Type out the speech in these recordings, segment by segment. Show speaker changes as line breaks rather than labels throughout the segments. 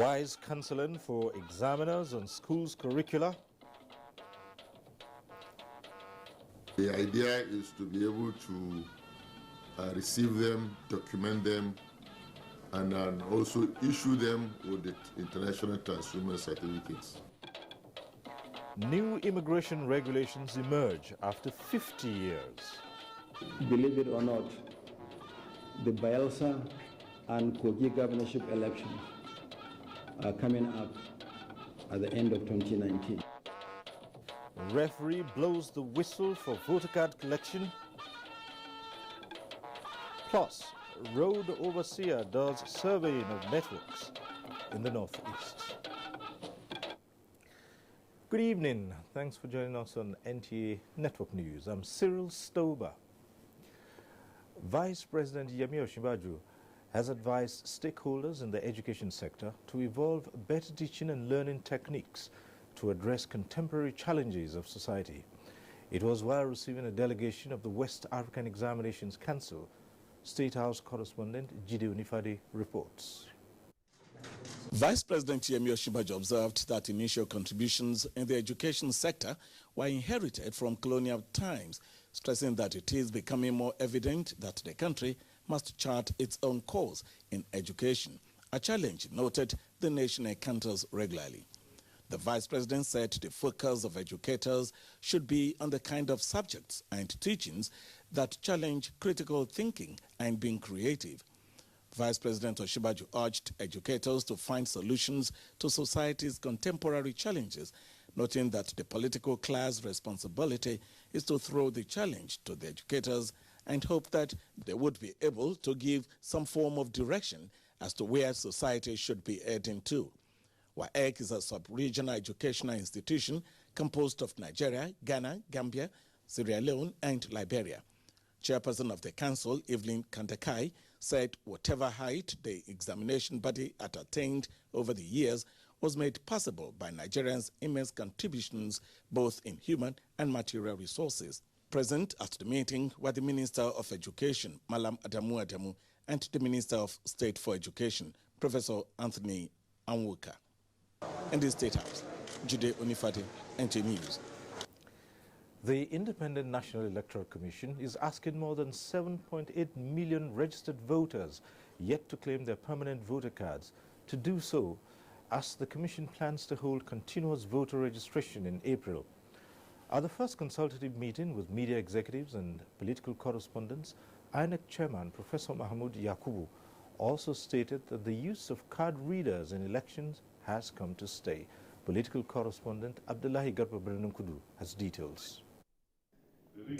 Wise counseling for examiners on schools' curricula.
The idea is to be able to receive them, document them, and then also issue them with the international transshipment certificates.
New immigration regulations emerge after 50 years.
Believe it or not, the Bayelsa and Kogi governorship elections are coming up at the end of 2019.
Referee blows the whistle for voter card collection. Plus, road overseer does surveying of networks in the northeast. Good evening. Thanks for joining us on NTA Network News. I'm Cyril Stober. Vice President Yemi Osinbajo has advised stakeholders in the education sector to evolve better teaching and learning techniques to address contemporary challenges of society. It was while receiving a delegation of the West African Examinations Council. State House correspondent Jide Onifade reports.
Vice President Yemi Osinbajo observed that initial contributions in the education sector were inherited from colonial times, stressing that it is becoming more evident that the country must chart its own course in education, a challenge noted the nation encounters regularly. The Vice President said the focus of educators should be on the kind of subjects and teachings that challenge critical thinking and being creative. Vice President Osinbajo urged educators to find solutions to society's contemporary challenges, noting that the political class responsibility is to throw the challenge to the educators and hope that they would be able to give some form of direction as to where society should be heading to. WAEC is a sub-regional educational institution composed of Nigeria, Ghana, Gambia, Sierra Leone, and Liberia. Chairperson of the council, Evelyn Kandakai, said whatever height the examination body had attained over the years was made possible by Nigerians' immense contributions both in human and material resources. Present at the meeting were the Minister of Education, Malam Adamu Adamu, and the Minister of State for Education, Professor Anthony Anwuka. In the State House, Jide Onifade, NTA News.
The Independent National Electoral Commission is asking more than 7.8 million registered voters yet to claim their permanent voter cards to do so, as the Commission plans to hold continuous voter registration in April. At the first consultative meeting with media executives and political correspondents, INEC Chairman Professor Mahmoud Yakubu also stated that the use of card readers in elections has come to stay. Political correspondent Abdullahi Garba Kudu has details.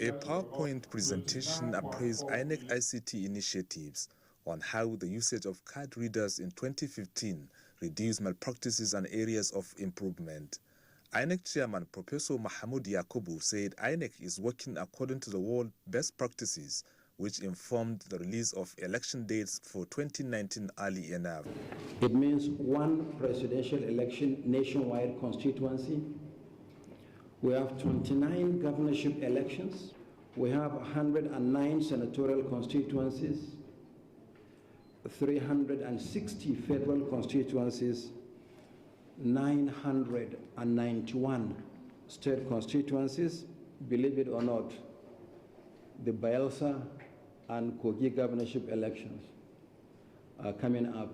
A PowerPoint presentation appraised INEC ICT initiatives on how the usage of card readers in 2015 reduced malpractices and areas of improvement. INEC Chairman Professor Mahmoud Yakubu said INEC is working according to the world best practices, which informed the release of election dates for 2019 early enough.
It means one presidential election nationwide constituency. We have 29 governorship elections. We have 109 senatorial constituencies, 360 federal constituencies, 991 state constituencies. Believe it or not, the Bayelsa and Kogi governorship elections are coming up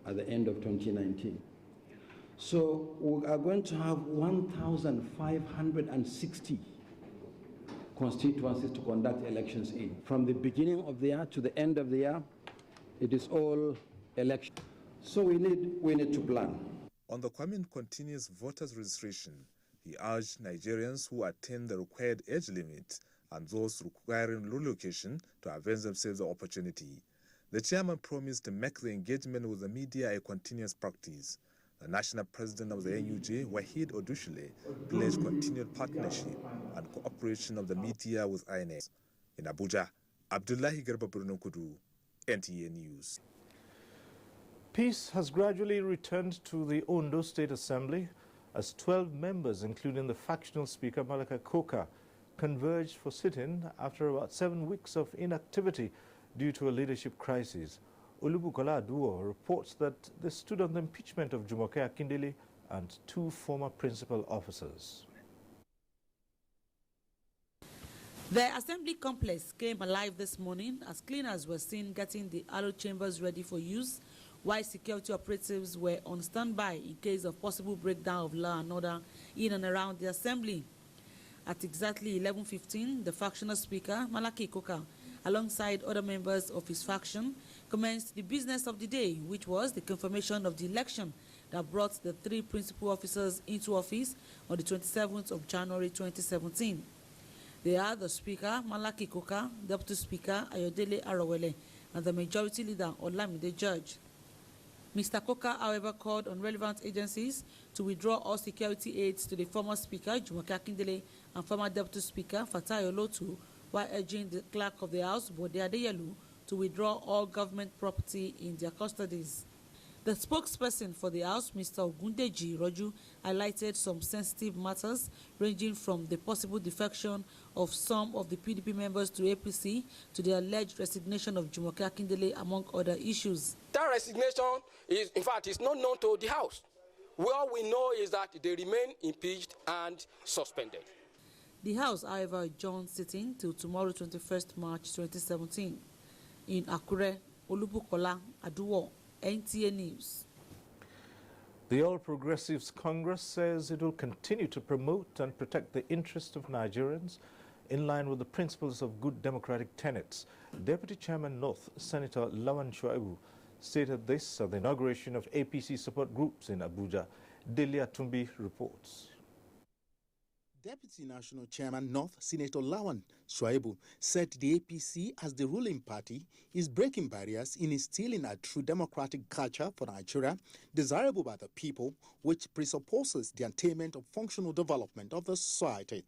at the end of 2019. So we are going to have 1,560 constituencies to conduct elections in. From the beginning of the year to the end of the year, it is all election. So we need to plan.
On the coming continuous voters registration, he urged Nigerians who attain the required age limit and those requiring relocation to avail themselves the opportunity. The chairman promised to make the engagement with the media a continuous practice. The national president of the NUJ, Wahid Odushile, pledged continued partnership and cooperation of the media with INEC. In Abuja, Abdullahi Garba Kudu, NTA News.
Peace has gradually returned to the Ondo State Assembly as 12 members, including the factional Speaker Malaka Koka, converged for sitting after about 7 weeks of inactivity due to a leadership crisis. Olubukola Aduwo reports that they stood on the impeachment of Jumoke Akindele and 2 former principal officers.
The assembly complex came alive this morning as cleaners were seen getting the hallowed chambers ready for use, while security operatives were on standby in case of possible breakdown of law and order in and around the assembly. At exactly 11:15, the factional speaker, Malaki Koka, alongside other members of his faction, commenced the business of the day, which was the confirmation of the election that brought the 3 principal officers into office on the 27th of January 2017. They are the Speaker, Malaki Koka, Deputy Speaker, Ayodele Arawele, and the Majority Leader, Olamide Judge. Mr. Koka, however, called on relevant agencies to withdraw all security aids to the former Speaker, Jumoke Akindele, and former Deputy Speaker, Fatai Olotu, while urging the Clerk of the House, Bode Adeyelu, to withdraw all government property in their custodies. The spokesperson for the House, Mr. Ogundeji Roju, highlighted some sensitive matters ranging from the possible defection of some of the PDP members to APC to the alleged resignation of Jumoke Akindele, among other issues.
That resignation is, in fact, is not known to the House. All we know is that they remain impeached and suspended.
The House, however, adjourned sitting till tomorrow, 21st March 2017. In Akure, Olubukola Aduwo, NTA News.
The All Progressives Congress says it will continue to promote and protect the interests of Nigerians in line with the principles of good democratic tenets. Deputy Chairman North, Senator Lawan Shuaibu, stated this at the inauguration of APC support groups in Abuja. Delia Tumbi reports.
Deputy National Chairman North, Senator Lawan Shuaibu, said the APC, as the ruling party, is breaking barriers in instilling a true democratic culture for Nigeria, desirable by the people, which presupposes the attainment of functional development of the society.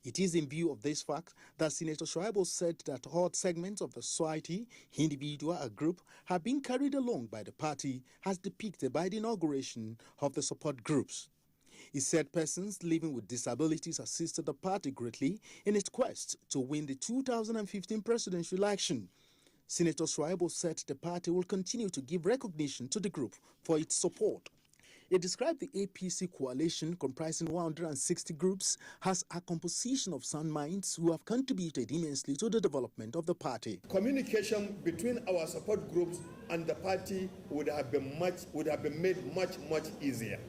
It is in view of this fact that Senator Shuaibu said that all segments of the society, individual or group, have been carried along by the party as depicted by the inauguration of the support groups. He said persons living with disabilities assisted the party greatly in its quest to win the 2015 presidential election. Senator Shuaibu said the party will continue to give recognition to the group for its support. He described the APC coalition, comprising 160 groups, as a composition of sound minds who have contributed immensely to the development of the party.
Communication between our support groups and the party would have been made much easier.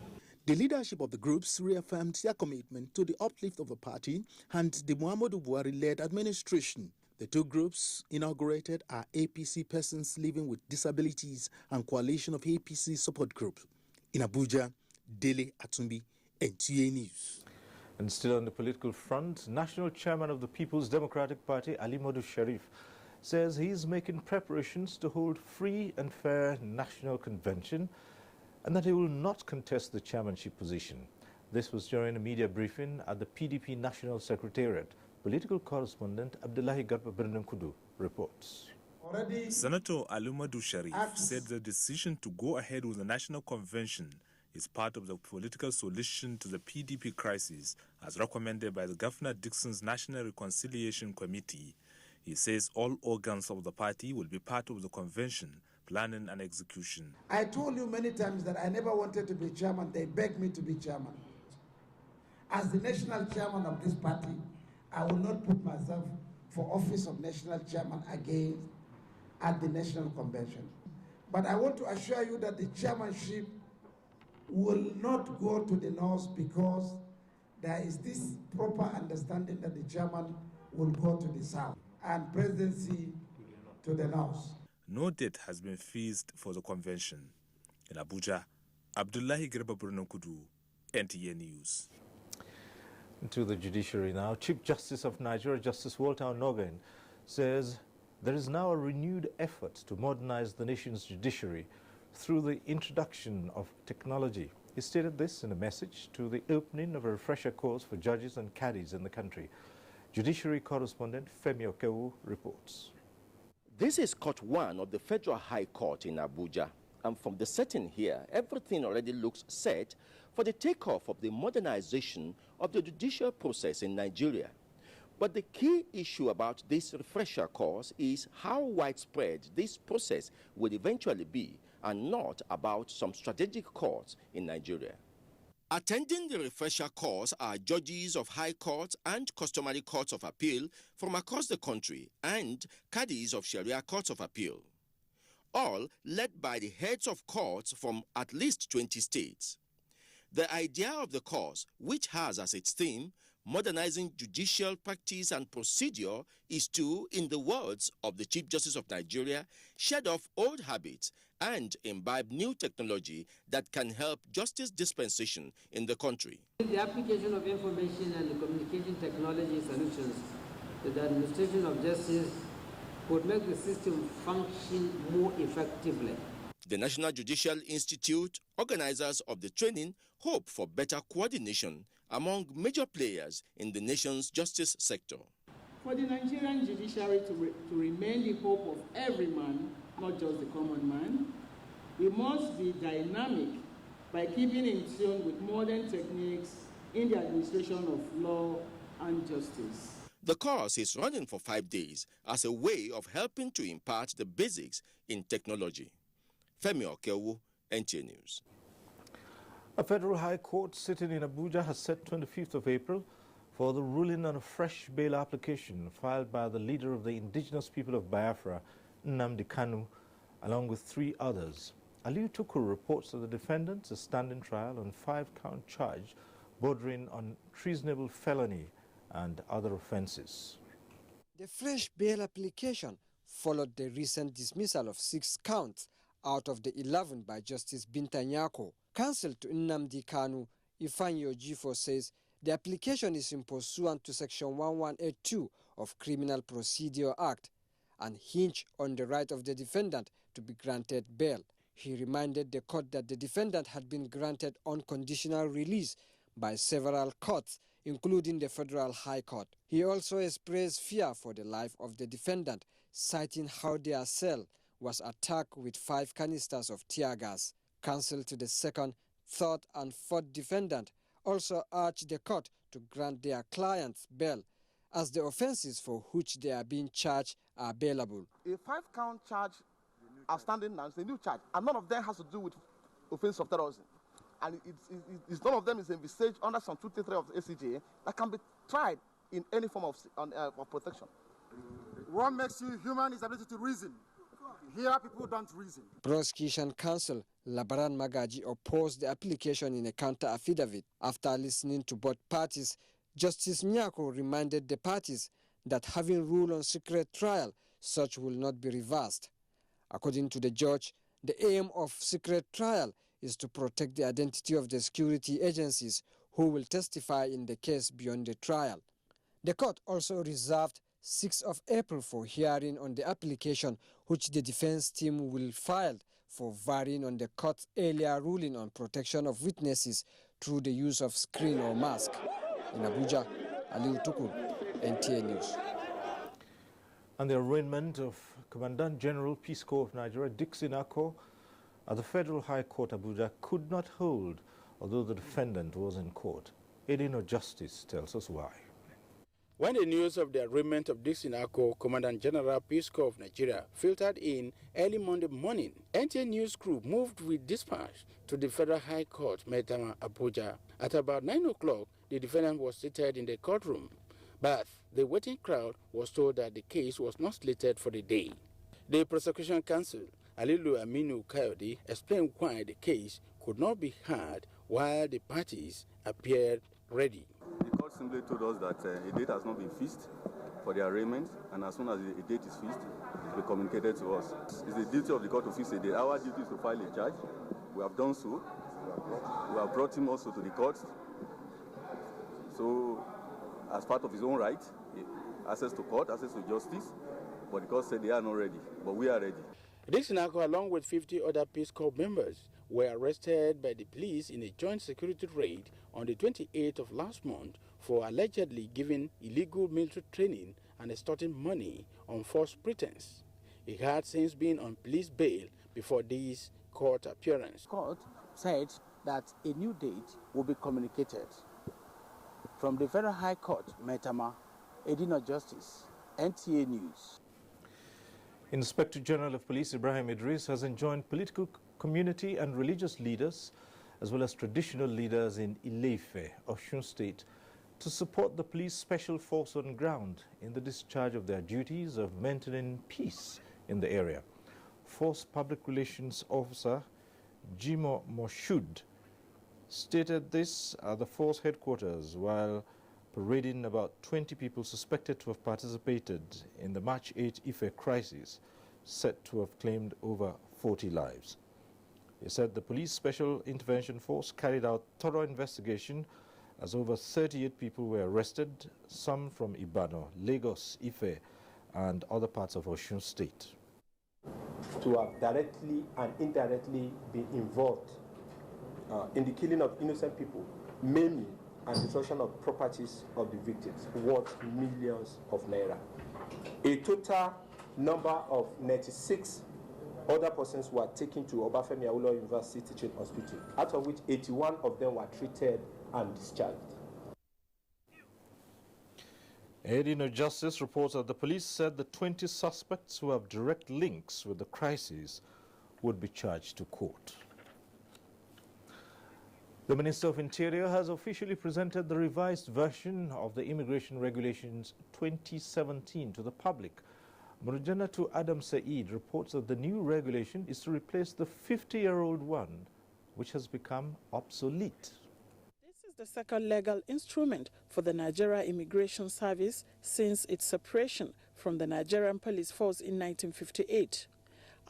The leadership of the groups reaffirmed their commitment to the uplift of the party and the Muhammadu Buhari-led administration. The 2 groups inaugurated are APC Persons Living with Disabilities and Coalition of APC Support Groups. In Abuja, Dele Atumbi, NTA News.
And still on the political front, National Chairman of the People's Democratic Party, Ali Modu Sharif, says he is making preparations to hold free and fair national convention and that he will not contest the chairmanship position. This was during a media briefing at the PDP National Secretariat. Political correspondent Abdullahi Garba Birnankudu reports.
Senator Alumadu Sharif said the decision to go ahead with the national convention is part of the political solution to the PDP crisis as recommended by the Governor Dixon's National Reconciliation Committee. He says all organs of the party will be part of the convention, planning and execution.
I told you many times that I never wanted to be chairman. They begged me to be chairman. As the national chairman of this party, I will not put myself for office of national chairman again at the national convention. But I want to assure you that the chairmanship will not go to the north because there is this proper understanding that the chairman will go to the south and presidency to the north.
No date has been fixed for the convention. In Abuja, Abdullahi Garba Birnankudu, NTA News.
To the judiciary now. Chief Justice of Nigeria, Justice Walter Onogen, says there is now a renewed effort to modernize the nation's judiciary through the introduction of technology. He stated this in a message to the opening of a refresher course for judges and caddies in the country. Judiciary correspondent Femi Okewu reports.
This is Court 1 of the Federal High Court in Abuja. And from the setting here, everything already looks set for the takeoff of the modernization of the judicial process in Nigeria. But the key issue about this refresher course is how widespread this process will eventually be, and not about some strategic courts in Nigeria. Attending the refresher course are judges of high courts and customary courts of appeal from across the country and caddies of Sharia courts of appeal, all led by the heads of courts from at least 20 states. The idea of the course, which has as its theme modernizing judicial practice and procedure, is to, in the words of the Chief Justice of Nigeria, shed off old habits and imbibe new technology that can help justice dispensation in the country.
The application of information and the communication technology solutions to the administration of justice would make the system function more effectively.
The National Judicial Institute, organizers of the training, hope for better coordination among major players in the nation's justice sector.
For the Nigerian judiciary to remain the hope of every man, not just the common man, we must be dynamic by keeping in tune with modern techniques in the administration of law and justice.
The course is running for 5 days as a way of helping to impart the basics in technology. Femi Okewu, NTA News.
A federal high court sitting in Abuja has set 25th of April for the ruling on a fresh bail application filed by the leader of the indigenous people of Biafra, Nnamdi Kanu, along with 3 others. Aliu Tukur reports that the defendants are standing trial on 5-count charge bordering on treasonable felony and other offenses.
The fresh bail application followed the recent dismissal of 6 counts out of the 11 by Justice Binta Nyako. Counsel to Nnamdi Kanu, Ifanyo Jifo, says the application is in pursuant to Section 1182 of Criminal Procedure Act and hinge on the right of the defendant to be granted bail. He reminded the court that the defendant had been granted unconditional release by several courts, including the Federal High Court. He also expressed fear for the life of the defendant, citing how their cell was attacked with 5 canisters of tear gas. Counsel to the 2nd, 3rd, and 4th defendant also urged the court to grant their clients bail, as the offenses for which they are being charged are bailable.
A 5-count charge outstanding now is a new charge, and none of them has to do with offense of terrorism. And none of them is envisaged under Section 233 of the ACJ that can be tried in any form of protection.
What makes you human is the ability to reason. Here, people don't reason.
Prosecution counsel Labaran Magaji opposed the application in a counter affidavit. After listening to both parties, Justice Nyako reminded the parties that having ruled on secret trial, such will not be reversed. According to the judge, the aim of secret trial is to protect the identity of the security agencies who will testify in the case beyond the trial. The court also reserved 6th of April for hearing on the application, which the defense team will file for varying on the court's earlier ruling on protection of witnesses through the use of screen or mask. In Abuja, Aliu Tukur, NTA News.
And the arraignment of Commandant General Peace Corps of Nigeria, Dixon Ako, at the Federal High Court Abuja could not hold, although the defendant was in court. Edino Justice tells us why.
When the news of the arraignment of Dixon Ako, Commandant General Peace Corps of Nigeria, filtered in early Monday morning, NTA News crew moved with dispatch to the Federal High Court, Maitama, Abuja. At about 9 o'clock, the defendant was seated in the courtroom, but the waiting crowd was told that the case was not slated for the day. The prosecution counsel, Alilu Aminu Kayode, explained why the case could not be heard while the parties appeared ready.
The court simply told us that a date has not been fixed for the arraignment, and as soon as a date is fixed, it will be communicated to us. It's the duty of the court to fix a date. Our duty is to file a charge. We have done so. We have brought him also to the court. So, as part of his own right, access to court, access to justice, but the court said they are not ready, but we are ready.
Dixon Ako, along with 50 other Peace Corps members, were arrested by the police in a joint security raid on the 28th of last month for allegedly giving illegal military training and extorting money on false pretense. He had since been on police bail before this court appearance.
The court said that a new date will be communicated from the Federal High Court, Maitama,
a dean of justice, NTA News.
Inspector General of Police Ibrahim Idris has enjoined political community and religious leaders, as well as traditional leaders in Ile-Ife, Osun State, to support the police special force on ground in the discharge of their duties of maintaining peace in the area. Force Public Relations Officer Jimo Moshood stated this at the force headquarters while parading about 20 people suspected to have participated in the March 8 Ife crisis, said to have claimed over 40 lives. He said the police special intervention force carried out thorough investigation as over 38 people were arrested, some from Ibadan, Lagos, Ife, and other parts of Osun State.
To have directly and indirectly been involved in the killing of innocent people, maiming and destruction of properties of the victims, worth millions of naira. A total number of 96 other persons were taken to Obafemi Awolowo University Teaching Hospital, out of which 81 of them were treated and discharged.
Edino Justice reports that the police said the 20 suspects who have direct links with the crisis would be charged to court. The Minister of Interior has officially presented the revised version of the Immigration Regulations 2017 to the public. Murjanatu Adam Saeed reports that the new regulation is to replace the 50-year-old one, which has become obsolete.
This is the second legal instrument for the Nigeria Immigration Service since its separation from the Nigerian Police Force in 1958.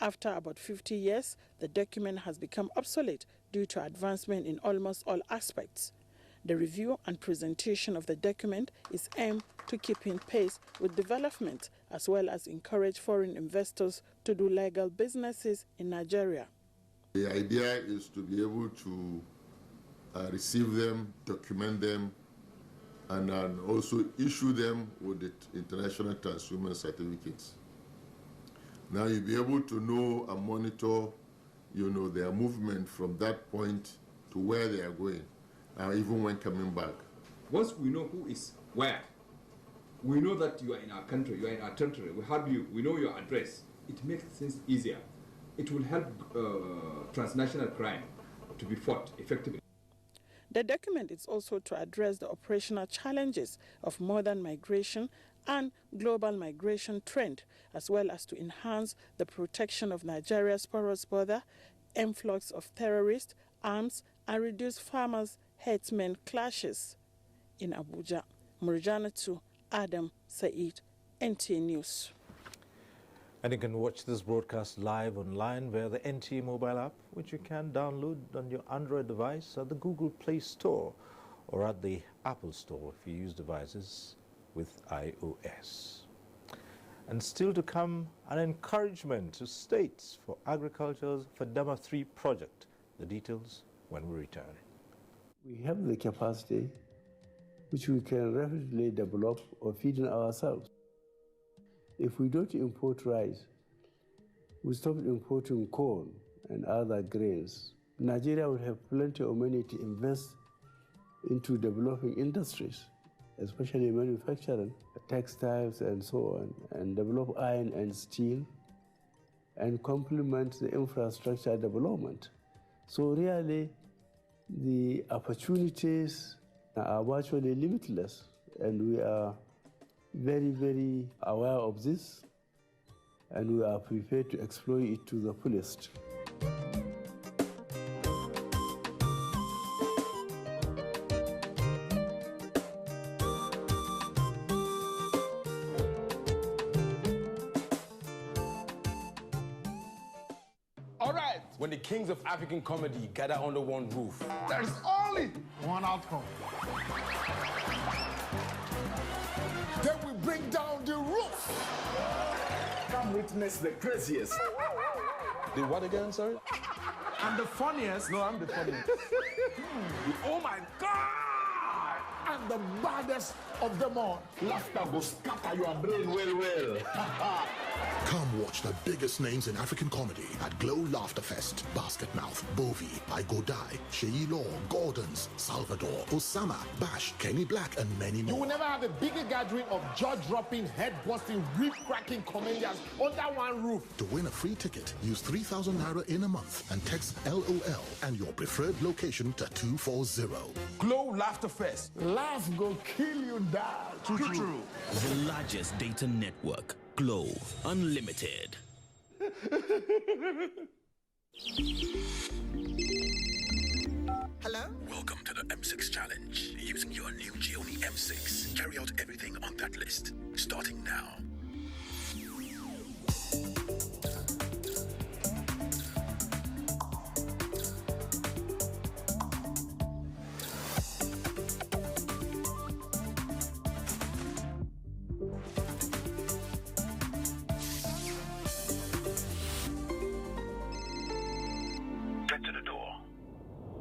After about 50 years, the document has become obsolete due to advancement in almost all aspects. The review and presentation of the document is aimed to keep in pace with development as well as encourage foreign investors to do legal businesses in Nigeria.
The idea is to be able to receive them, document them, and also issue them with the international transshipment certificates. Now you'll be able to know and monitor, their movement from that point to where they are going, even when coming back.
Once we know who is where, we know that you are in our country, you are in our territory, we have you, we know your address, it makes things easier. It will help transnational crime to be fought effectively.
The document is also to address the operational challenges of modern migration and global migration trend, as well as to enhance the protection of Nigeria's porous border, influx of terrorists, arms, and reduce farmers' herdsmen clashes. In Abuja, Murjanatu Adam Saeed, NTA News.
And you can watch this broadcast live online via the NTA mobile app, which you can download on your Android device at the Google Play Store or at the Apple Store if you use devices with iOS. And still to come, an encouragement to states for agriculture's Fadama 3 project. The details when we return.
We have the capacity which we can rapidly develop or feed in ourselves. If we don't import rice, we stop importing corn and other grains. Nigeria will have plenty of money to invest into developing industries, especially manufacturing, textiles and so on, and develop iron and steel, and complement the infrastructure development. So really, the opportunities are virtually limitless, and we are very, very aware of this, and we are prepared to exploit it to the fullest.
All right, when the kings of African comedy gather under one roof,
There's only one outcome. Then we bring down the roof.
come witness the craziest.
The what again, sorry?
And the funniest.
No, I'm the funniest.
Oh my God!
And the baddest of them all.
Laughter will scatter your brain well.
Come watch the biggest names in African comedy at Glow Laughter Fest. Basketmouth, Bovi, I Go Die, Sheyi Law, Gordons, Salvador, Osama, Bash, Kenny Black, and many more.
You will never have a bigger gathering of jaw-dropping, head-busting, rib-cracking comedians under one roof.
To win a free ticket, use 3,000 Naira in a month and text LOL and your preferred location to 240.
Glow Laughter Fest. Laugh go kill you down.
True. The largest data network. Glow Unlimited.
Hello?
Welcome to the M6 Challenge. Using your new Gioni M6, carry out everything on that list. Starting now.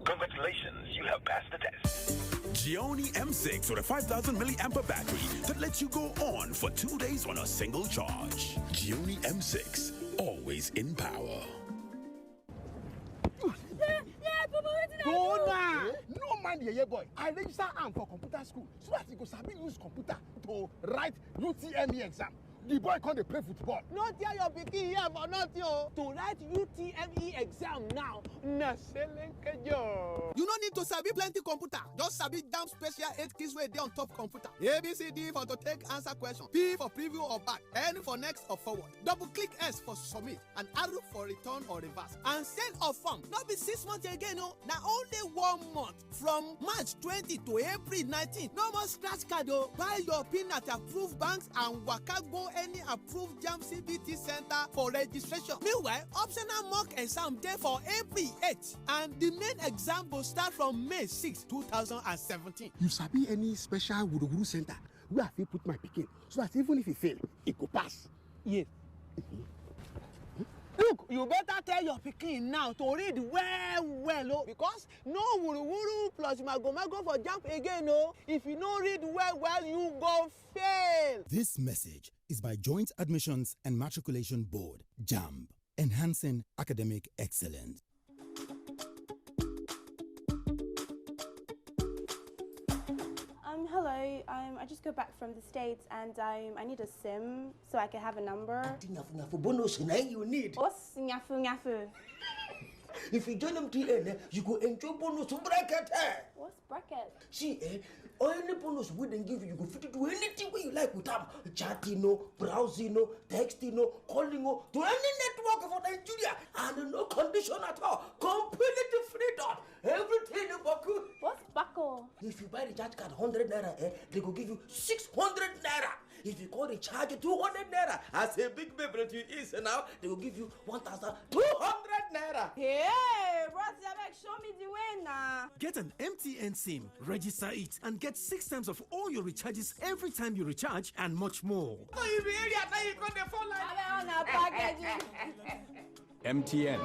Congratulations, you have passed the test.
Gioni M6 with a 5,000 milliampere battery that lets you go on for 2 days on a single charge. Gioni M6, always in power.
Go now! No mind the boy. I register am for computer school so that he go sabi use computer to write UTME exam. The boy can't play football.
Not hear your pikin here for nothing. To write UTME exam now, na selenkejo.
You no need to sabi plenty computer. Just sabi damn special 8 keys wey dey on top computer. A, B, C, D for to take answer question. P for preview or back. N for next or forward. Double click S for submit. And arrow for return or reverse. And send or form. Not be 6 months again, no. Now only 1 month. From March 20 to April 19. No more scratch card, oh. Buy your pin at approved banks and waka go any approved JAM CBT center for registration. Meanwhile, optional mock exam day for April 8th, and the main exam will start from May 6, 2017.
You sabi any special Wuruguru center where I fit put my pikin so that even if he fail, he go pass?
Yes. Look, you better tell your pikin now to read well, oh, because no wuru plus mago for jump again, oh. If you no read well, you go fail.
This message is by Joint Admissions and Matriculation Board, JAMB, enhancing academic excellence.
Hello, I just got back from the States and I need a SIM so I can have a number.
Bonus you need.
What's nyafu?
If you join MTN, you go enjoy bonus bracket.
What's bracket?
See, any bonus we then give you, you go fit to do anything you like with them. Chatting, browsing, texting, calling, to any network for Nigeria. And no condition at all. Completely freedom. Everything you buckle.
What's buckle?
If you buy the charge card 100 naira, they go give you 600 naira. If you call the charge 200 naira, as a big baby that you is now, they will give you 1,200 naira.
Hey, brother, show me the way now.
Get an MTN SIM, register it, and get 6 times of all your recharges every time you recharge, and much more.
So you be area now you got the phone line.
MTN,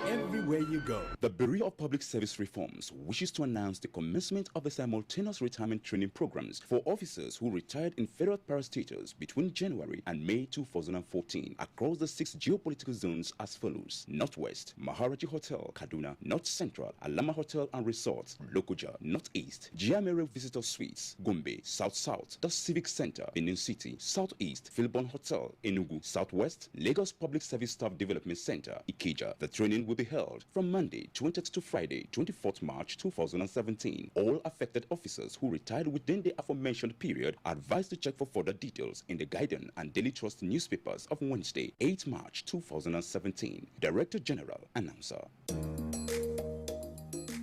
everywhere you go. The Bureau of Public Service Reforms wishes to announce the commencement of the simultaneous retirement training programs for officers who retired in federal parastatals between January and May 2014 across the 6 geopolitical zones as follows: Northwest, Maharaji Hotel, Kaduna; North Central, Alama Hotel and Resorts, Lokoja; Northeast, Giamere Visitor Suites, Gombe; South, the Civic Center, Benin City; Southeast, Philbon Hotel, Enugu; Southwest, Lagos Public Service Staff Development Center, Ikeja. The training will be held from Monday 20th to Friday 24th March 2017. All affected officers who retired within the aforementioned period are advised to check for further details in the Guardian and Daily Trust newspapers of Wednesday 8 March 2017. Director General, Announcer.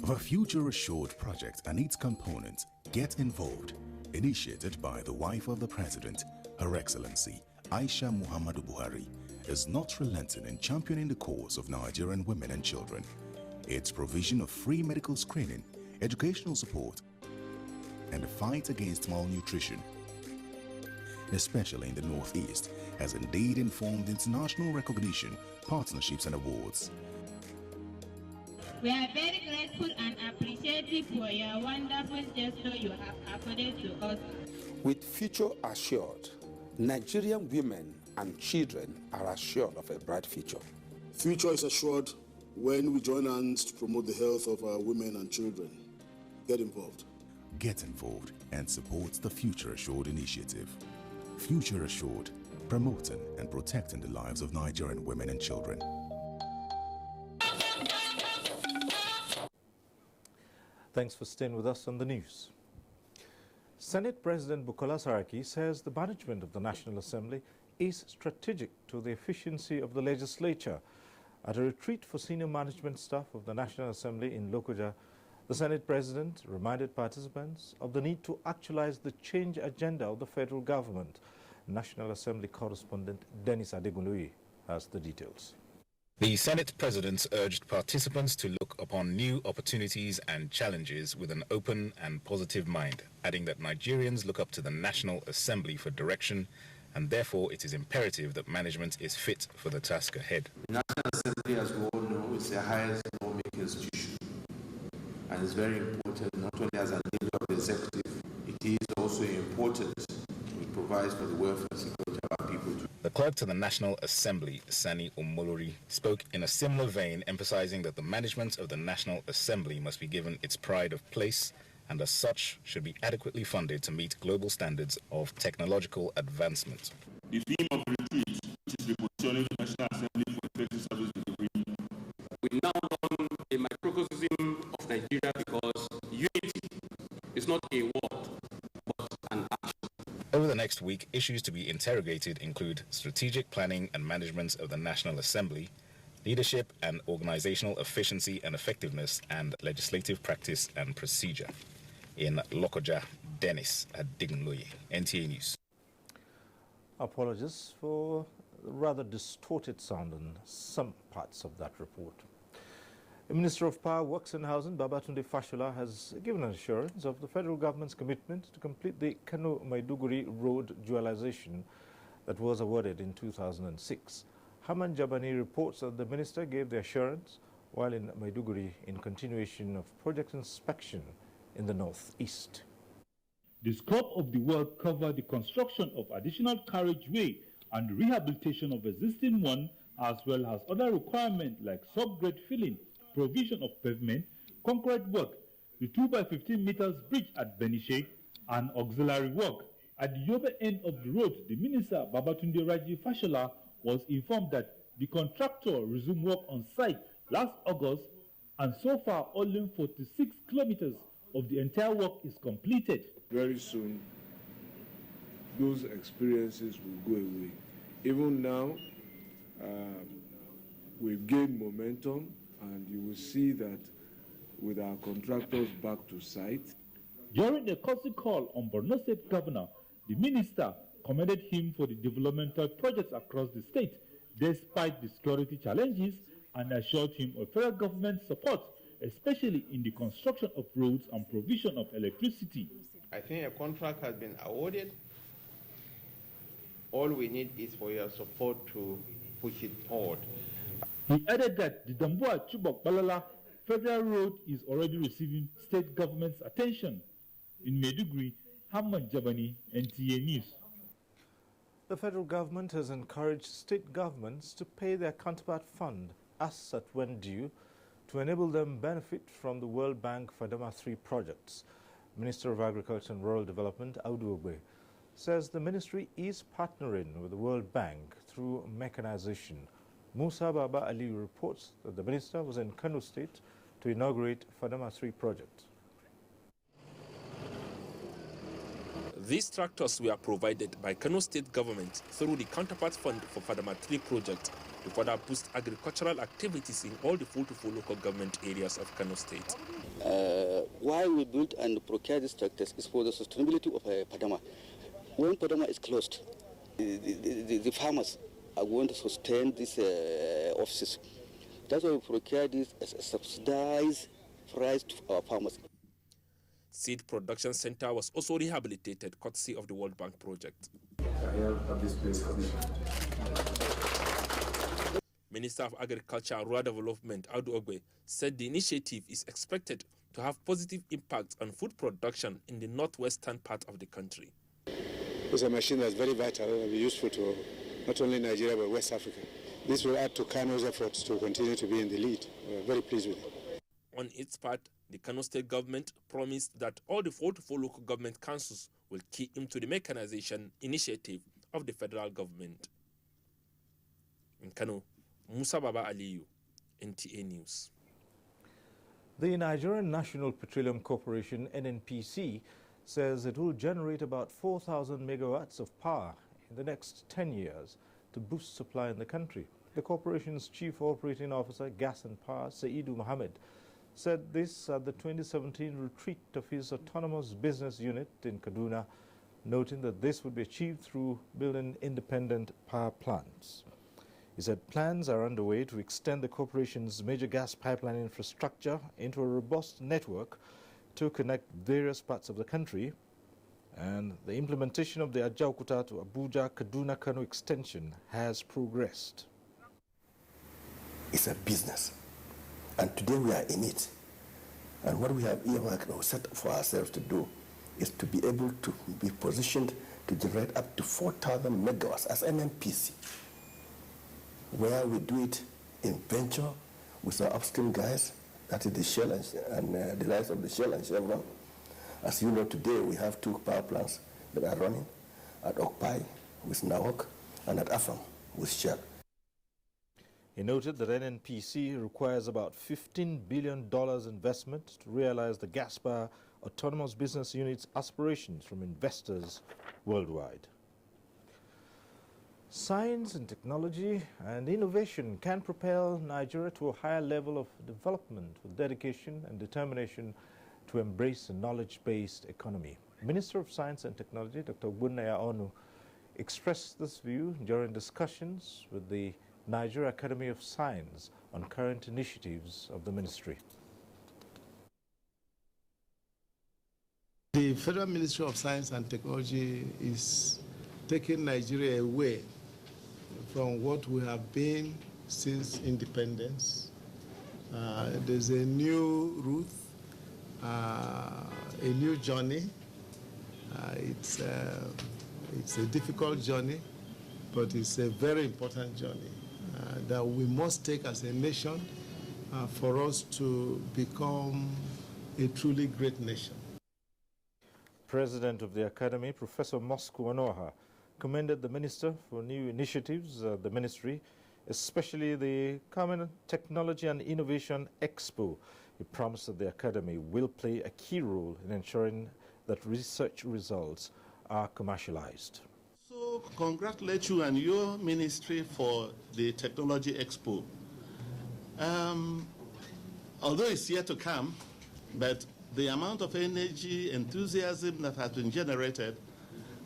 The Future Assured project and its components, Get Involved, initiated by the wife of the President, Her Excellency Aisha Muhammadu Buhari, is not relenting in championing the cause of Nigerian women and children. Its provision of free medical screening, educational support, and the fight against malnutrition, especially in the Northeast, has indeed informed international recognition, partnerships, and awards.
We are very grateful and appreciative for your wonderful gesture you have accorded to us.
With Future Assured,
Nigerian women and children are assured of a bright future.
Future is assured when we join hands to promote the health of our women and children. Get involved.
Get involved and support the Future Assured initiative. Future Assured, promoting and protecting the lives of Nigerian women and children.
Thanks for staying with us on the news. Senate President Bukola Saraki says the management of the National Assembly is strategic to the efficiency of the legislature. At a retreat for senior management staff of the National Assembly in Lokoja, the Senate President reminded participants of the need to actualize the change agenda of the federal government. National Assembly correspondent Dennis Adegunloye has the details.
The Senate President urged participants to look upon new opportunities and challenges with an open and positive mind, adding that Nigerians look up to the National Assembly for direction, and therefore it is imperative that management is fit for the task ahead.
The National Assembly, as we all know, is the highest lawmaking institution, and it's very important not only as a leader of the executive, it is also important it provides for the welfare and security of our people.
The clerk to the National Assembly, Sani Omolori, spoke in a similar vein, emphasizing that the management of the National Assembly must be given its pride of place and as such should be adequately funded to meet global standards of technological advancement.
The theme of the retreat, which is the positioning of the National Assembly for effective service delivery.
We now run a microcosm of Nigeria because unity is not a word, but an action.
Over the next week, issues to be interrogated include strategic planning and management of the National Assembly, leadership and organizational efficiency and effectiveness, and legislative practice and procedure. In Lokoja, Dennis Adegunloye, NTA News.
Apologies for the rather distorted sound in some parts of that report. The Minister of Power, Works and Housing, Babatunde Fashola, has given an assurance of the federal government's commitment to complete the Kano-Maiduguri road dualization that was awarded in 2006. Haman Jabani reports that the minister gave the assurance while in Maiduguri in continuation of project inspection in the northeast.
The scope of the work covered the construction of additional carriageway and rehabilitation of existing one, as well as other requirements like subgrade filling, provision of pavement, concrete work, the 2 by 15 meters bridge at Benishe, and auxiliary work. At the other end of the road, the minister, Babatunde Raji Fashola, was informed that the contractor resumed work on site last August, and so far only 46 kilometers of the entire work is completed.
Very soon, those experiences will go away. Even now, we've gained momentum, and you will see that with our contractors back to site.
During the courtesy call on Borno State Governor, the minister commended him for the developmental projects across the state, despite the security challenges, and assured him of federal government support, especially in the construction of roads and provision of electricity.
I think a contract has been awarded. All we need is for your support to push it forward.
He added that the Damboa Chibok Balala federal road is already receiving state government's attention. In Maiduguri, Hamad Jabani, NTA News.
The federal government has encouraged state governments to pay their counterpart fund, as at when due, to enable them benefit from the World Bank Fadama 3 projects. Minister of Agriculture and Rural Development, Audu Ogbe, says the ministry is partnering with the World Bank through mechanization. Musa Baba Ali reports that the minister was in Kano State to inaugurate Fadama 3 project.
These tractors were provided by Kano State government through the Counterpart Fund for Fadama 3 project to further boost agricultural activities in all the 44 local government areas of Kano State.
Why we built and procure these tractors is for the sustainability of Padama. When Padama is closed, the farmers are going to sustain these offices. That's why we procure this as a subsidized price to our farmers.
Seed Production Center was also rehabilitated courtesy of the World Bank project. Minister of Agriculture and Rural Development, Audu Ogbe, said the initiative is expected to have positive impact on food production in the northwestern part of the country.
It's a machine that's very vital and will be useful to not only Nigeria but West Africa. This will add to Kano's efforts to continue to be in the lead. We're very pleased with it.
On its part, the Kano State government promised that all the 44 local government councils will key into the mechanization initiative of the federal government. In Kano, Musa Baba Aliyu, NTA News.
The Nigerian National Petroleum Corporation, NNPC, says it will generate about 4,000 megawatts of power in the next 10 years to boost supply in the country. The corporation's Chief Operating Officer, Gas and Power, Saidu Mohammed, said this at the 2017 retreat of his autonomous business unit in Kaduna, noting that this would be achieved through building independent power plants. He said plans are underway to extend the corporation's major gas pipeline infrastructure into a robust network to connect various parts of the country, and the implementation of the Ajaokuta to Abuja Kaduna Kano extension has progressed.
It's a business, and today we are in it. And what we have earmarked or set for ourselves to do is to be able to be positioned to generate up to 4,000 megawatts as NNPC, where we do it in venture with our upstream guys, that is the Shell and the likes of the Shell and Chevron. As you know, today we have 2 power plants that are running at Okpai with Nawak and at Afam with Shell.
He noted that NNPC requires about $15 billion investment to realize the gas power autonomous business unit's aspirations from investors worldwide. Science and technology and innovation can propel Nigeria to a higher level of development with dedication and determination to embrace a knowledge-based economy. Minister of Science and Technology, Dr. Ogbonnaya Onu, expressed this view during discussions with the Nigeria Academy of Science on current initiatives of the ministry.
The Federal Ministry of Science and Technology is taking Nigeria away from what we have been since independence. There's a new route, a new journey. It's a difficult journey, but it's a very important journey that we must take as a nation for us to become a truly great nation.
President of the Academy, Professor Moscow Onoha, commended the minister for new initiatives at the ministry, especially the Common Technology and Innovation Expo. He promised that the Academy will play a key role in ensuring that research results are commercialized.
So congratulate you and your ministry for the Technology Expo. Although it's yet to come, but the amount of energy, enthusiasm that has been generated,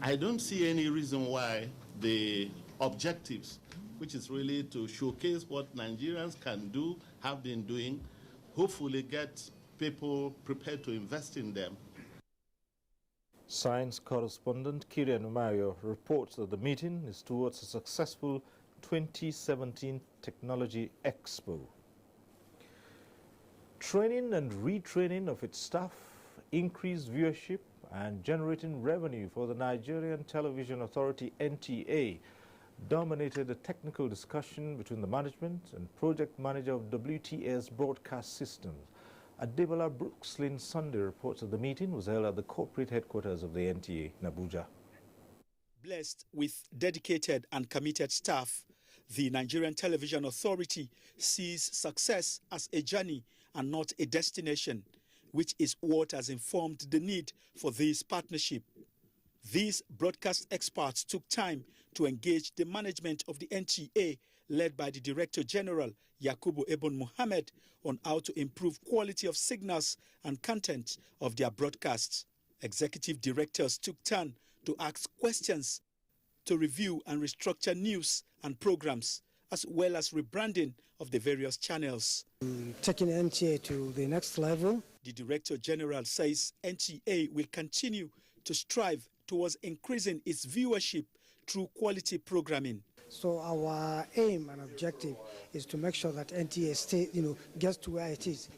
I don't see any reason why the objectives, which is really to showcase what Nigerians can do, have been doing, hopefully get people prepared to invest in them.
Science correspondent Kirian Umayo reports that the meeting is towards a successful 2017 Technology Expo. Training and retraining of its staff, increased viewership, and generating revenue for the Nigerian Television Authority (NTA) dominated a technical discussion between the management and project manager of WTS Broadcast Systems. Adebola Brookslyn Sunday reports that the meeting was held at the corporate headquarters of the NTA in Abuja.
Blessed with dedicated and committed staff, the Nigerian Television Authority sees success as a journey and not a destination, which is what has informed the need for this partnership. These broadcast experts took time to engage the management of the NTA, led by the Director General, Yakubu Ebon Mohammed, on how to improve quality of signals and content of their broadcasts. Executive directors took turn to ask questions, to review and restructure news and programs, as well as rebranding of the various channels.
Taking NTA to the next level.
The Director General says NTA will continue to strive towards increasing its viewership through quality programming.
So our aim and objective is to make sure that NTA gets to where it is,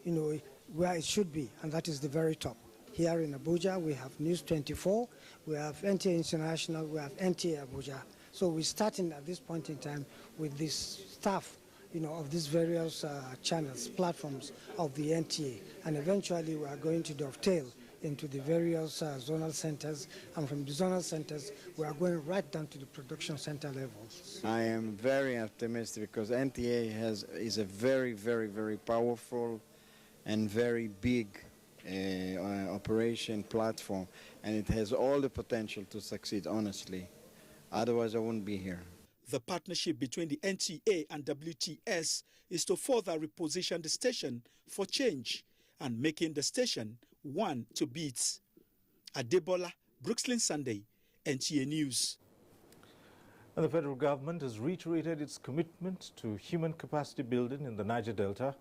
where it should be, and that is the very top. Here in Abuja, we have News 24, we have NTA International, we have NTA Abuja. So we're starting at this point in time with this staff, of these various channels, platforms of the NTA. And eventually we are going to dovetail into the various zonal centers. And from the zonal centers, we are going right down to the production center levels.
I am very optimistic because NTA is a very, very, very powerful and very big operation platform, and it has all the potential to succeed, honestly. Otherwise, I wouldn't be here.
The partnership between the NTA and WTS is to further reposition the station for change and making the station one to beat. Adebola, Brooklyn Sunday, NTA News.
And the federal government has reiterated its commitment to human capacity building in the Niger Delta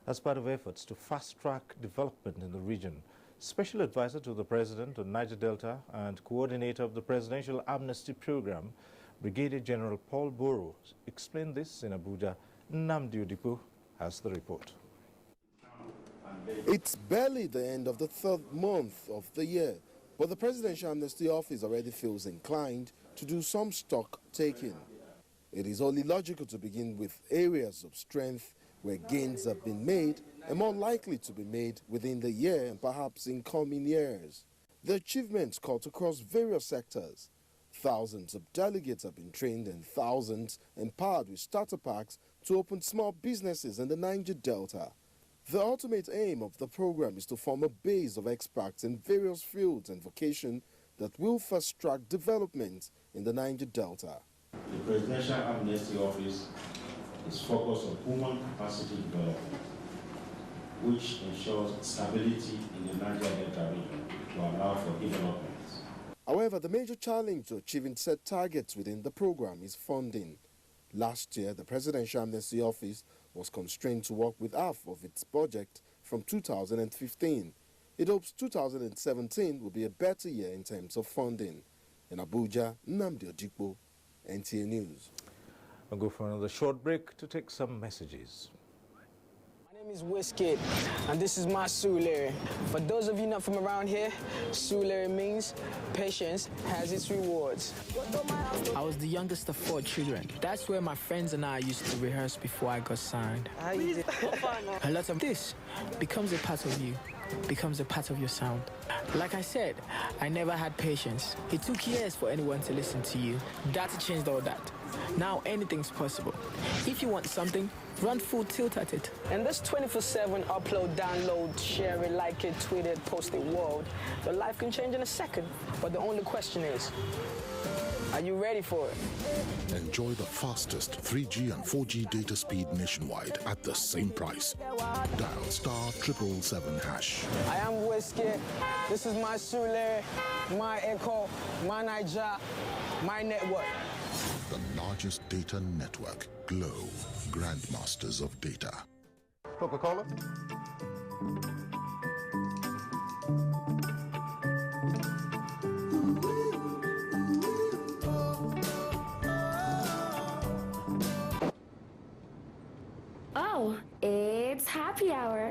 as part of efforts to fast-track development in the region. Special advisor to the president on Niger Delta and coordinator of the presidential amnesty program, Brigadier General Paul Boro, explained this in Abuja. Nnamdi Odipo has the report.
It's barely the end of the third month of the year, but the Presidential Amnesty Office already feels inclined to do some stock taking. It is only logical to begin with areas of strength where gains have been made and more likely to be made within the year and perhaps in coming years. The achievements cut across various sectors. Thousands of delegates have been trained and thousands empowered with starter packs to open small businesses in the Niger Delta. The ultimate aim of the program is to form a base of experts in various fields and vocations that will fast-track development in the Niger Delta.
The Presidential Amnesty Office is focused on human capacity development, which ensures stability in the Niger Delta region to allow for development.
However, the major challenge to achieving set targets within the program is funding. Last year, the Presidential Amnesty Office was constrained to work with half of its budget from 2015. It hopes 2017 will be a better year in terms of funding. In Abuja, Nnamdi Odipo, NTA News.
I'll go for another short break to take some messages.
My name is Wizkid, and this is my Sulere. For those of you not from around here, Sulere means patience has its rewards.
I was the youngest of 4 children. That's where my friends and I used to rehearse before I got signed. A lot of this becomes a part of you, becomes a part of your sound. Like I said, I never had patience. It took years for anyone to listen to you. That changed all that. Now anything's possible. If you want something, run full tilt at it.
In this 24/7 upload, download, share it, like it, tweet it, post it world, your life can change in a second. But the only question is, are you ready for it?
Enjoy the fastest 3G and 4G data speed nationwide at the same price. Dial *777#.
I am Wizkid. This is my Sulere, my Echo, my Niger, my network.
The largest data network. Glow, grandmasters of data.
Coca-Cola?
Oh, it's happy hour.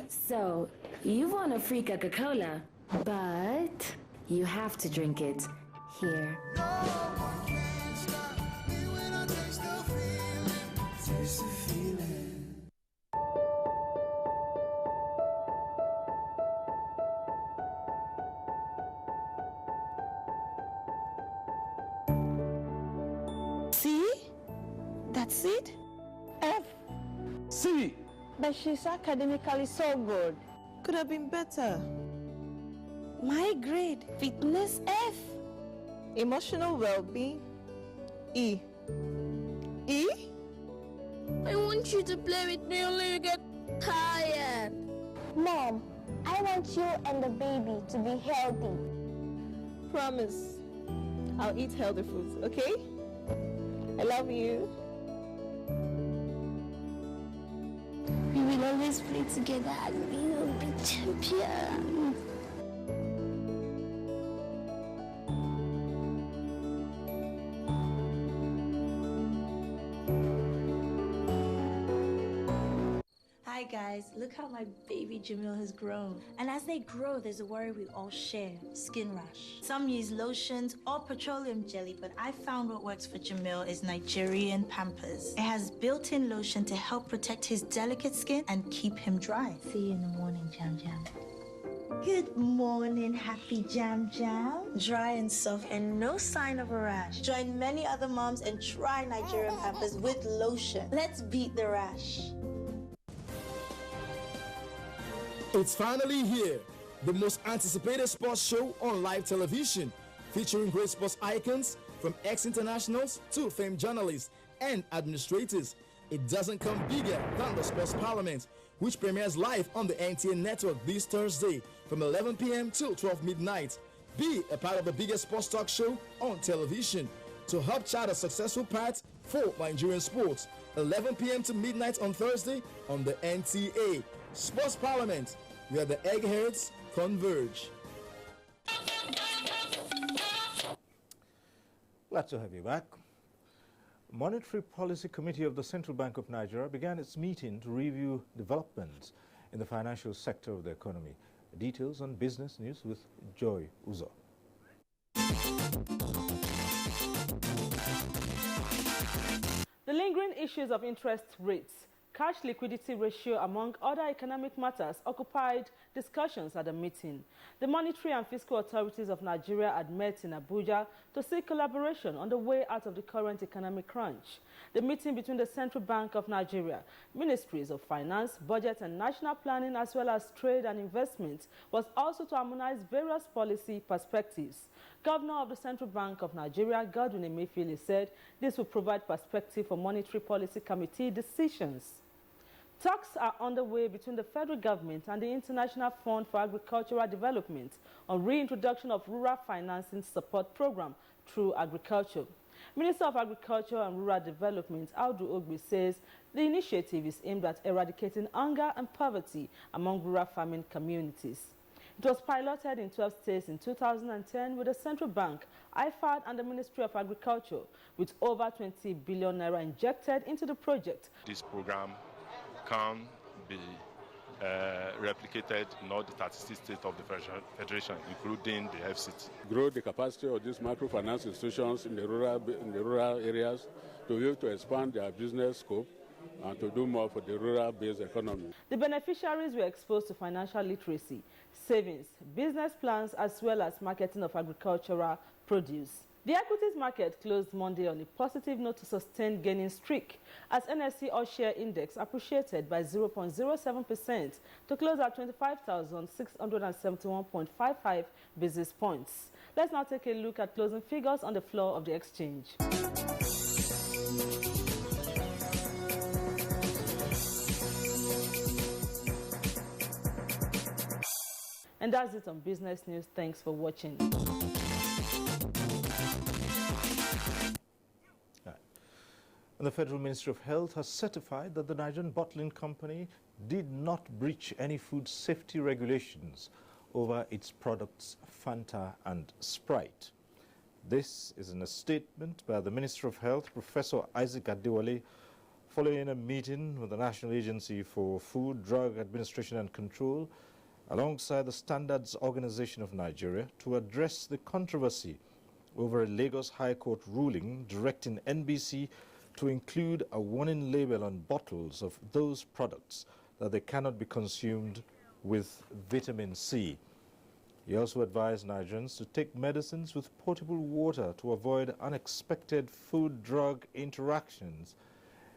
So, you want a free Coca-Cola, but you have to drink it here.
See? That's it? F.
C.
But she's academically so good. Could have been better. My grade, fitness F. Emotional well-being E. E?
I want you to play with me only you get tired.
Mom, I want you and the baby to be healthy.
Promise. I'll eat healthy foods, okay? I love you.
We will always play together and we will be champions.
Hi
guys, look how my baby Jamil has grown. And as they grow, there's a worry we all share, skin rash. Some use lotions or petroleum jelly, but I found what works for Jamil is Nigerian Pampers. It has built-in lotion to help protect his delicate skin and keep him dry. See you in the morning, Jam Jam. Good morning, happy Jam Jam. Dry and soft and no sign of a rash. Join many other moms and try Nigerian Pampers with lotion. Let's beat the rash.
It's finally here, the most anticipated sports show on live television, featuring great sports icons from ex-internationals to famed journalists and administrators. It doesn't come bigger than the Sports Parliament, which premieres live on the NTA network this Thursday from 11 p.m. till 12 midnight. Be a part of the biggest sports talk show on television to help chart a successful path for Nigerian sports. 11 p.m. to midnight on Thursday on the NTA. Sports Parliament, where the eggheads converge.
Glad to have you back. Monetary Policy Committee of the Central Bank of Nigeria began its meeting to review developments in the financial sector of the economy. Details on business news with Joy Uzo.
The lingering issues of interest rates, cash liquidity ratio, among other economic matters, occupied discussions at the meeting. The monetary and fiscal authorities of Nigeria had met in Abuja to seek collaboration on the way out of the current economic crunch. The meeting between the Central Bank of Nigeria, Ministries of Finance, Budget and National Planning, as well as Trade and Investment, was also to harmonize various policy perspectives. Governor of the Central Bank of Nigeria, Godwin Emefiele, said this will provide perspective for Monetary Policy Committee decisions. Talks are underway between the federal government and the International Fund for Agricultural Development on reintroduction of rural financing support program through agriculture. Minister of Agriculture and Rural Development, Audu Ogbe, says the initiative is aimed at eradicating hunger and poverty among rural farming communities. It was piloted in 12 states in 2010 with the Central Bank, IFAD and the Ministry of Agriculture, with over 20 billion naira injected into the project.
This program can be replicated in all the 36 states of the Federation, including the FCT.
Grow the capacity of these microfinance institutions in the rural areas to be able to expand their business scope and to do more for the rural-based economy.
The beneficiaries were exposed to financial literacy, savings, business plans, as well as marketing of agricultural produce. The equities market closed Monday on a positive note to sustain gaining streak as NSE All-Share Index appreciated by 0.07% to close at 25,671.55 basis points. Let's now take a look at closing figures on the floor of the exchange. And that's it on Business News. Thanks for watching.
And the Federal Ministry of Health has certified that the Nigerian bottling company did not breach any food safety regulations over its products Fanta and Sprite. This is in a statement by the Minister of Health, Professor Isaac Adewale, following a meeting with the National Agency for Food, Drug Administration and Control, alongside the Standards Organization of Nigeria, to address the controversy over a Lagos High Court ruling directing NBC to include a warning label on bottles of those products that they cannot be consumed with vitamin C. He also advised Nigerians to take medicines with potable water to avoid unexpected food-drug interactions,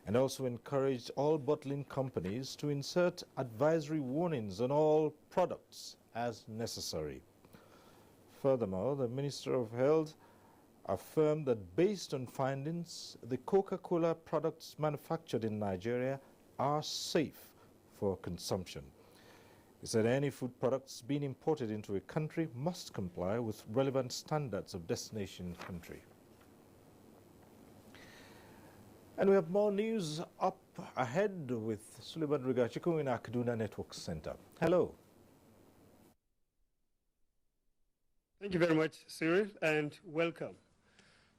and also encouraged all bottling companies to insert advisory warnings on all products as necessary. Furthermore, the Minister of Health affirmed that based on findings, the Coca-Cola products manufactured in Nigeria are safe for consumption. He said any food products being imported into a country must comply with relevant standards of destination country. And we have more news up ahead with Suleiman Rigachiko in our Kaduna Network Center. Hello.
Thank you very much, Cyril, and welcome.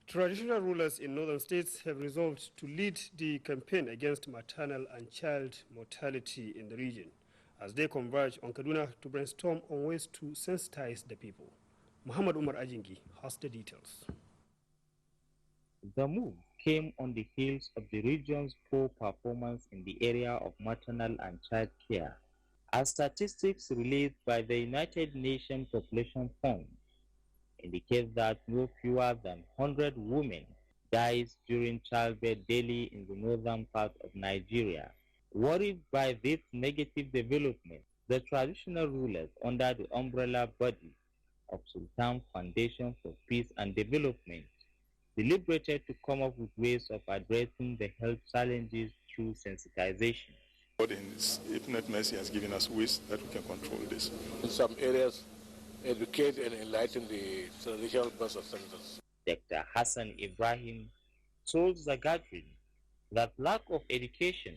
Traditional rulers in northern states have resolved to lead the campaign against maternal and child mortality in the region as they converge on Kaduna to brainstorm on ways to sensitize the people. Muhammad Umar Ajingi has the details.
The move came on the heels of the region's poor performance in the area of maternal and child care, as statistics released by the United Nations Population Fund indicate that no fewer than 100 women dies during childbirth daily in the northern part of Nigeria. Worried by this negative development, the traditional rulers under the umbrella body of Sultan Foundation for Peace and Development deliberated to come up with ways of addressing the health challenges through sensitization.
God in His infinite mercy has given us ways that we can control this.
In some areas, educate and enlighten the traditional birth centers.
Dr. Hassan Ibrahim told the gathering that lack of education,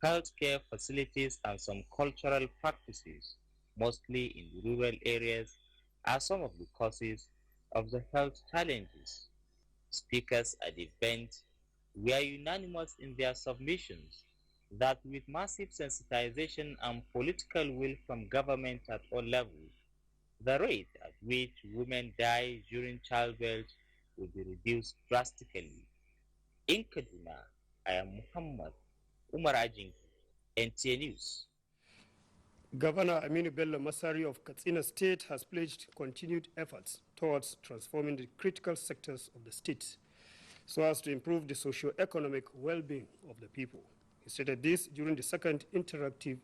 healthcare facilities, and some cultural practices, mostly in the rural areas, are some of the causes of the health challenges. Speakers at the event were unanimous in their submissions that with massive sensitization and political will from government at all levels, the rate at which women die during childbirth will be reduced drastically. In Kaduna, I am Muhammad Umar Ajinki, NTA News.
Governor Aminu Bello Masari of Katsina State has pledged continued efforts towards transforming the critical sectors of the state so as to improve the socio-economic well-being of the people. He stated this during the second interactive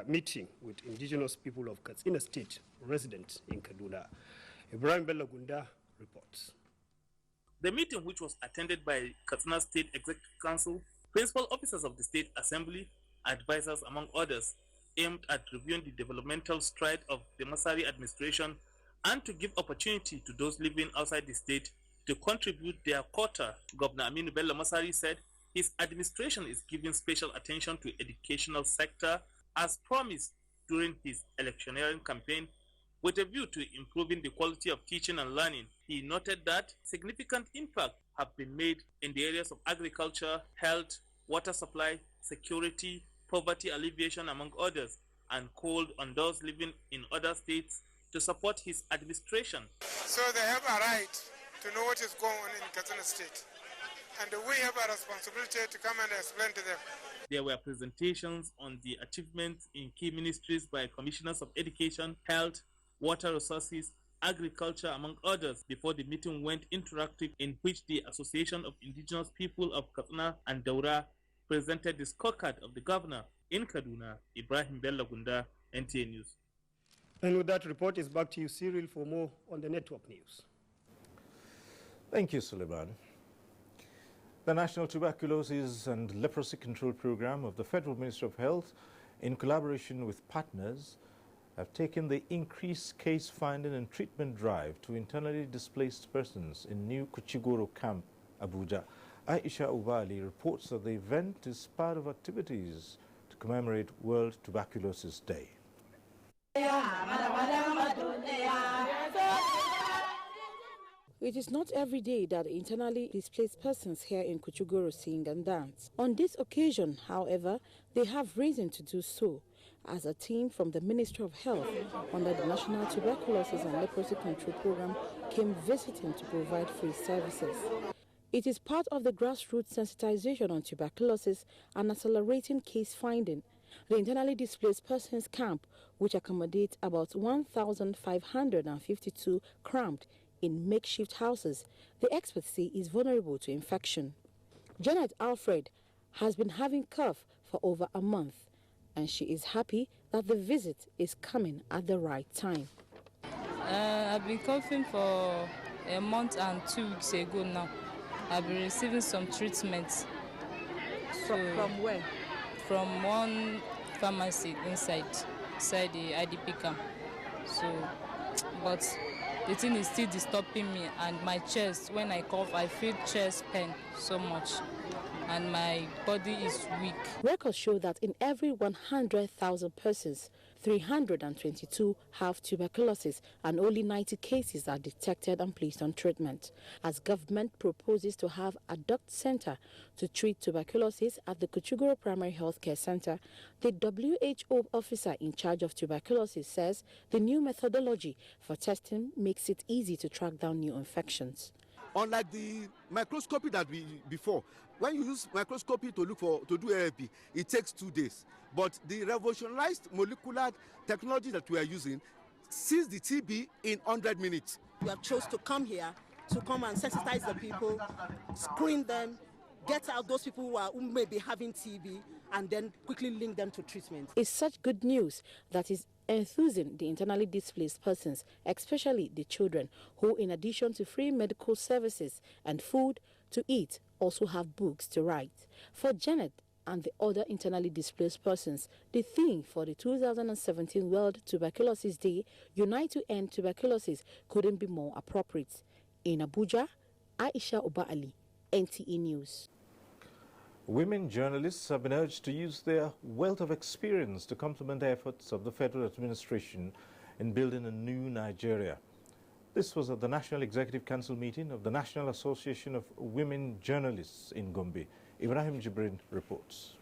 meeting with indigenous people of Katsina State residents in Kaduna. Ibrahim Bello Gunda reports.
The meeting, which was attended by Katsina State Executive Council, principal officers of the State Assembly, advisors among others, aimed at reviewing the developmental stride of the Masari administration and to give opportunity to those living outside the state to contribute their quota. Governor Aminu Bello Masari said his administration is giving special attention to educational sector as promised during his electioneering campaign with a view to improving the quality of teaching and learning. He noted that significant impact have been made in the areas of agriculture, health, water supply, security, poverty alleviation, among others, and called on those living in other states to support his administration.
So they have a right to know what is going on in Katsina State, and we have a responsibility to come and explain to them.
There were presentations on the achievements in key ministries by commissioners of education, health, water resources, agriculture, among others, before the meeting went interactive, in which the Association of Indigenous People of Katsina and Daura presented the scorecard of the governor. In Kaduna, Ibrahim Bello Gunda, NTA News.
And with that report, is back to you, Cyril, for more on the network news.
Thank you, Suleiman. The National Tuberculosis and Leprosy Control Program of the Federal Ministry of Health, in collaboration with partners, have taken the increased case finding and treatment drive to internally displaced persons in New Kuchigoro Camp, Abuja. Aisha Ubali reports that the event is part of activities to commemorate World Tuberculosis Day.
It is not every day that internally displaced persons here in Kuchugoro sing and dance. On this occasion, however, they have reason to do so, as a team from the Ministry of Health under the National Tuberculosis and Leprosy Control Program came visiting to provide free services. It is part of the grassroots sensitization on tuberculosis and accelerating case finding. The internally displaced persons camp, which accommodates about 1,552 cramped in makeshift houses, the experts say is vulnerable to infection. Janet Alfred has been having cough for over a month, and she is happy that the visit is coming at the right time.
I've been coughing for a month and 2 weeks ago now. I've been receiving some treatments.
From where?
From one pharmacy inside the IDP camp. But the thing is still disturbing me, and my chest, when I cough, I feel chest pain so much. and my body is weak.
Records show that in every 100,000 persons, 322 have tuberculosis and only 90 cases are detected and placed on treatment. As government proposes to have a duct center to treat tuberculosis at the Kuchugoro Primary Health Care Center, the WHO officer in charge of tuberculosis says the new methodology for testing makes it easy to track down new infections.
Unlike the microscopy that we before, when you use microscopy to do AFP, it takes 2 days. But the revolutionized molecular technology that we are using sees the TB in 100 minutes.
We have chosen to come here to come and sensitize the people, screen them, get out those people who may be having TB, and then quickly link them to treatment.
It's such good news that is enthusing the internally displaced persons, especially the children, who in addition to free medical services and food to eat, also have books to write. For Janet and the other internally displaced persons, the theme for the 2017 World Tuberculosis Day, Unite to End Tuberculosis, couldn't be more appropriate. In Abuja, Aisha Oba Ali, NTA News.
Women journalists have been urged to use their wealth of experience to complement the efforts of the federal administration in building a new Nigeria. This was at the National Executive Council meeting of the National Association of Women Journalists in Gombe. Ibrahim Jibrin reports.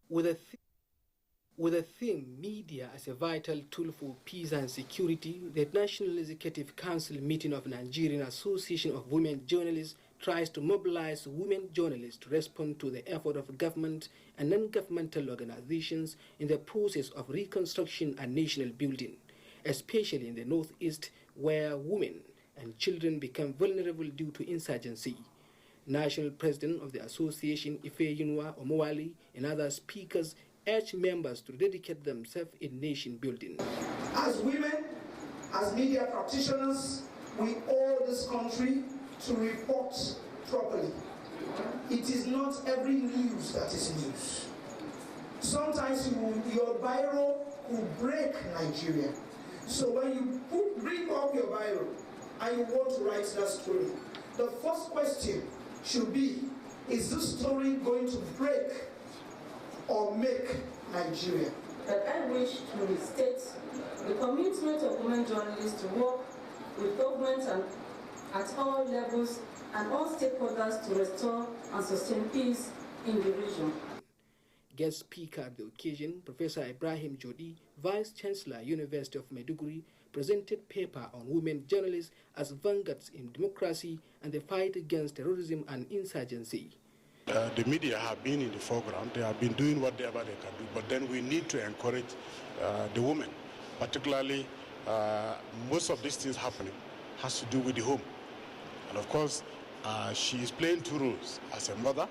With a theme, media as a vital tool for peace and security, the National Executive Council meeting of Nigerian Association of Women Journalists tries to mobilize women journalists to respond to the effort of government and non-governmental organizations in the process of reconstruction and national building, especially in the Northeast, where women and children become vulnerable due to insurgency. National President of the Association, Ifeyinwa Omowali, and other speakers urge members to dedicate themselves in nation building.
As women, as media practitioners, we owe this country to report properly. It is not every news that is news. Sometimes your biro will break Nigeria. So when you bring up your biro and you want to write that story, the first question should be, is this story going to break or make Nigeria?
But I wish to restate the commitment of women journalists to work with governments and at all levels and all stakeholders to restore and sustain peace in the region.
Guest speaker at the occasion, Professor Ibrahim Jodi, Vice Chancellor, University of Maiduguri, presented paper on women journalists as vanguards in democracy and the fight against terrorism and insurgency.
The media have been in the foreground. They have been doing whatever they can do, but then we need to encourage the women, particularly most of these things happening has to do with the home. And of course, she is playing two roles, as a mother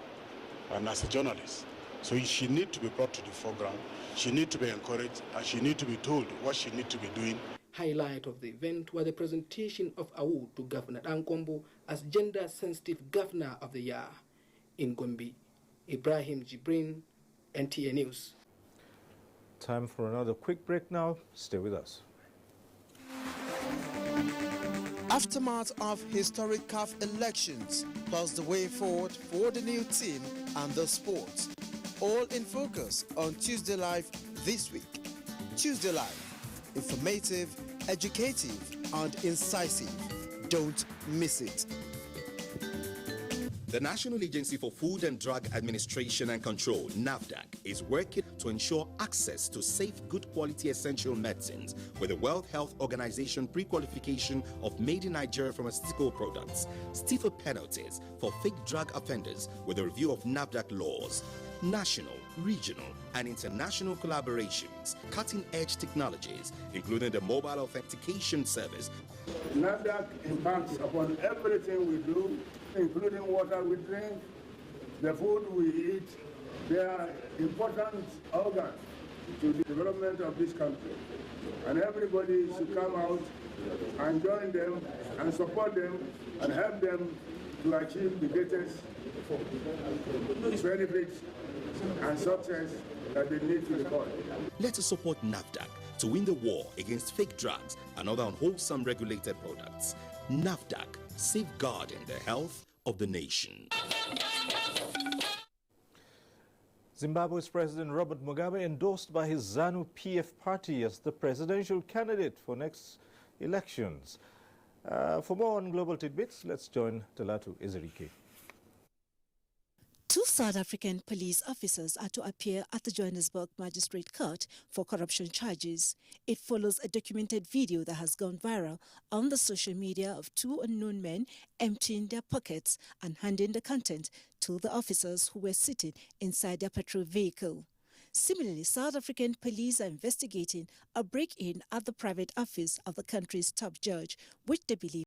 and as a journalist. So she needs to be brought to the foreground, she needs to be encouraged, and she needs to be told what she needs to be doing.
Highlight of the event was the presentation of award to Governor Ankombo as Gender Sensitive Governor of the Year. In Gombe, Ibrahim Jibrin, NTA News.
Time for another quick break now. Stay with us.
Aftermath of historic CAF elections, plus the way forward for the new team and the sport. All in focus on Tuesday Live this week. Tuesday Live, informative, educative, and incisive. Don't miss it.
The National Agency for Food and Drug Administration and Control, NAFDAC, is working to ensure access to safe, good quality essential medicines with the World Health Organization pre-qualification of made in Nigeria pharmaceutical products, stiffer penalties for fake drug offenders with a review of NAFDAC laws, national, regional, and international collaborations, cutting-edge technologies, including the mobile authentication service.
NAFDAC impacts upon everything we do, including water we drink, the food we eat. They are important organs to the development of this country. And everybody should come out and join them and support them and help them to achieve the greatest benefits and success that they need to record.
Let us support NAFDAC to win the war against fake drugs and other unwholesome regulated products. NAFDAC, safeguarding the health of the nation.
Zimbabwe's President Robert Mugabe endorsed by his ZANU-PF party as the presidential candidate for next elections. For more on global tidbits, let's join Talatu Ezerike.
Two South African police officers are to appear at the Johannesburg Magistrate Court for corruption charges. It follows a documented video that has gone viral on the social media of two unknown men emptying their pockets and handing the content to the officers who were sitting inside their patrol vehicle. Similarly, South African police are investigating a break-in at the private office of the country's top judge, which they believe